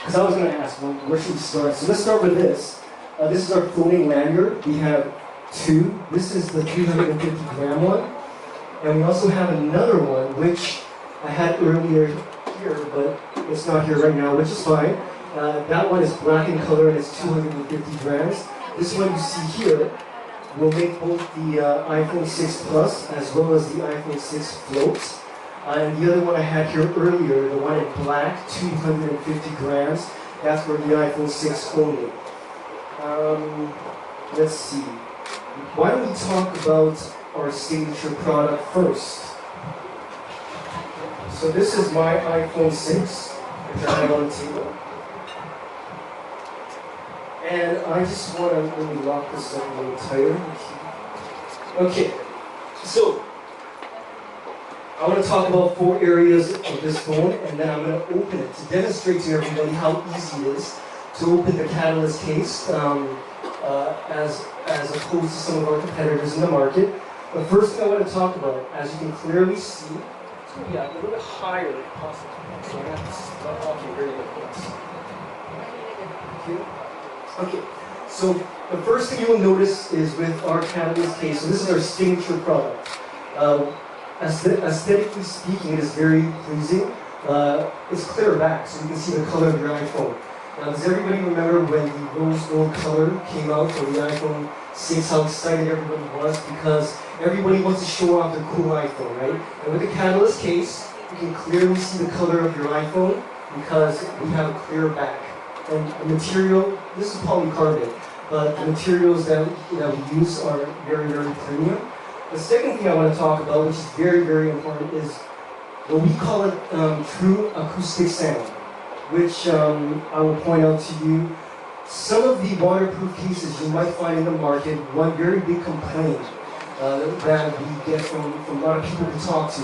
because I was going to ask, well, where should we start? So let's start with this. This is our floating lanyard. We have two. This is the 350-gram one. And we also have another one, which I had earlier here, but it's not here right now, which is fine. That one is black in color and it's 250 grams. This one you see here will make both the iPhone 6 Plus as well as the iPhone 6 Float. And the other one I had here earlier, the one in black, 250 grams, that's for the iPhone 6 only. Let's see. Why don't we talk about our signature product first? So this is my iPhone 6, which I have on the table. And I just want to really lock this up a little tighter. Okay, so I want to talk about 4 areas of this phone, and then I'm going to open it to demonstrate to everybody how easy it is to open the Catalyst case as opposed to some of our competitors in the market. The first thing I want to talk about, as you can clearly see, it's going to be a little bit higher if possible. So I have to start off here very good. Okay, so the first thing you will notice is with our Catalyst case, so this is our signature product. Aesthetically speaking, it is very pleasing. It's clear back, so you can see the color of your iPhone. Now, does everybody remember when the rose gold color came out for the iPhone 6, how excited everybody was? Because everybody wants to show off their cool iPhone, right? And with the Catalyst case, you can clearly see the color of your iPhone because we have a clear back. And the material, this is polycarbonate, but the materials that we use are very, very premium. The second thing I want to talk about, which is very, very important, is what we call it true acoustic sound, which I will point out to you. Some of the waterproof cases you might find in the market, one very big complaint that we get from a lot of people we talk to,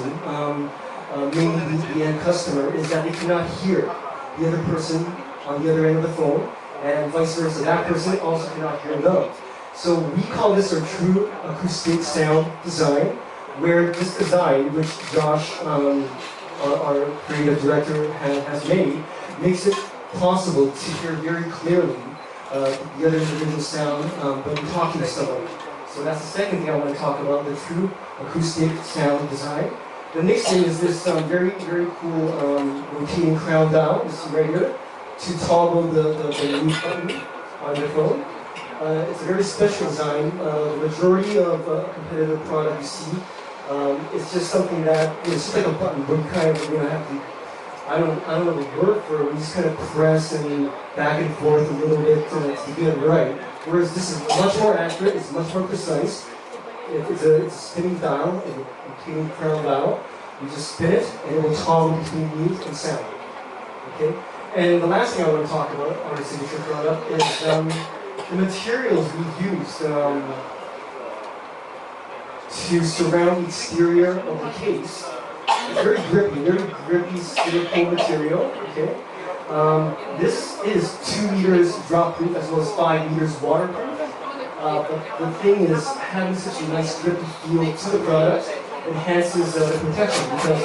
mainly the end customer, is that they cannot hear the other person on the other end of the phone, and vice versa. That person also cannot hear them. So we call this our true acoustic sound design, where this design, which Josh, our creative director, has made, makes it possible to hear very clearly the other individual sound when you're talking to someone. So that's the second thing I want to talk about, the true acoustic sound design. The next thing is this very, very cool rotating crown dial, you see right here, to toggle the mute button on your phone. It's a very special design. The majority of competitive product you see, it's just something that it's just like a button where you kind of have to. I don't know the word for it. You just kind of press and back and forth a little bit to get it right. Whereas this is much more accurate. It's much more precise. It's a spinning dial, a rotating crown dial. You just spin it, and it will toggle between mute and sound. Okay. And the last thing I want to talk about on our signature product is the materials we used to surround the exterior of the case. It's very grippy silicone material. Okay, this is 2 meters drop proof as well as 5 meters waterproof. But the thing is, having such a nice grippy feel to the product enhances the protection because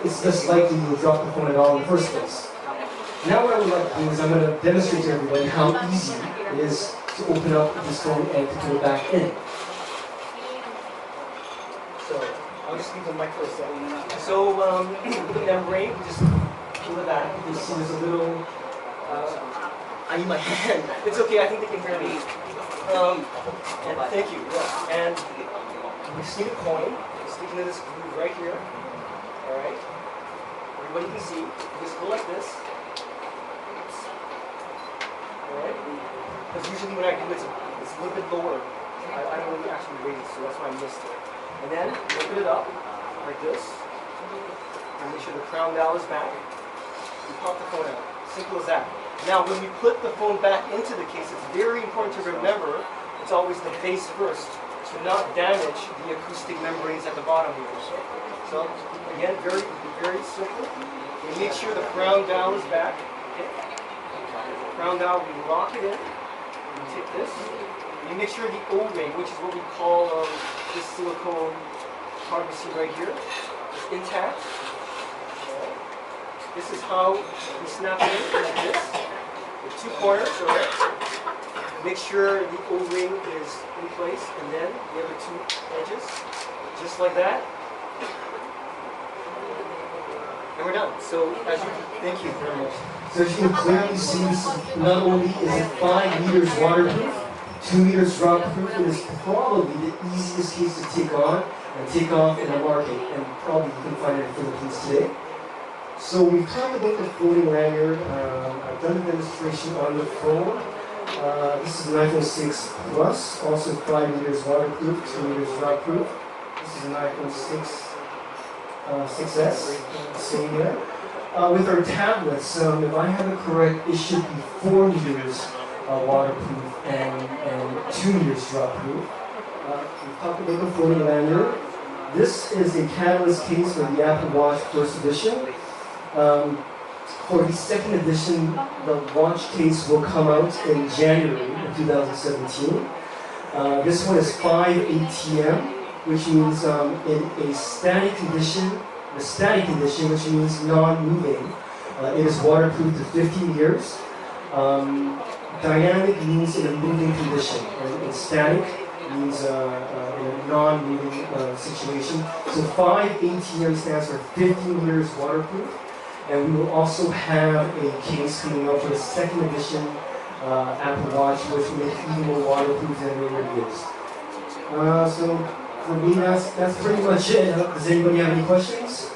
it's less likely you'll drop the phone at all in the first place. Now what I would like to do is I'm going to demonstrate to everybody how easy it is to open up this phone and to put it back in. So I'll just leave the mic for a second. So the membrane, we just pull it back. You see there's a little, I need my hand. It's okay, I think they can hear me. And thank you. Yeah. And we just need a coin. Stick into this groove right here. Alright. Everybody can see. Just go like this. Alright? Because usually when I do it's a little bit lower. I don't really actually raise it, so that's why I missed it. And then open it up like this. And make sure the crown dial is back. You pop the phone out. Simple as that. Now when we put the phone back into the case, it's very important to remember it's always the base first to not damage the acoustic membranes at the bottom here. So again, very, very simple. We make sure the crown dial is back. Okay. Crown dial, we lock it in. We take this. We make sure the O-ring, which is what we call this silicone part you see right here, is intact. Okay. This is how we snap it in like this. two corners, alright? Make sure the O-ring is in place, and then the other two edges, just like that. And we're done. So, thank you very much. So as you can clearly see, not only is it 5 meters waterproof, 2 meters drop proof, it is probably the easiest case to take on and take off in the market, and probably you can find it in the Philippines today. So we've talked about the floating lanyard. I've done a demonstration on the phone. This is an iPhone 6 Plus, also 5 meters waterproof, 2 meters drop proof. This is an iPhone 6S, same here. With our tablets, if I have it correct, it should be 4 meters waterproof and 2 meters drop proof. We've talked about the floating lanyard. This is a catalyst case for the Apple Watch First Edition. For the second edition, the watch case will come out in January of 2017. This one is 5 ATM, which means in a static condition, which means non-moving. It is waterproof to 15 years. Dynamic means in a moving condition, and static means in a non-moving situation. So 5 ATM stands for 15 years waterproof. And we will also have a case coming out for the second edition Apple Watch, which will make it even more waterproof than it already is. So for me, that's pretty much it. Does anybody have any questions?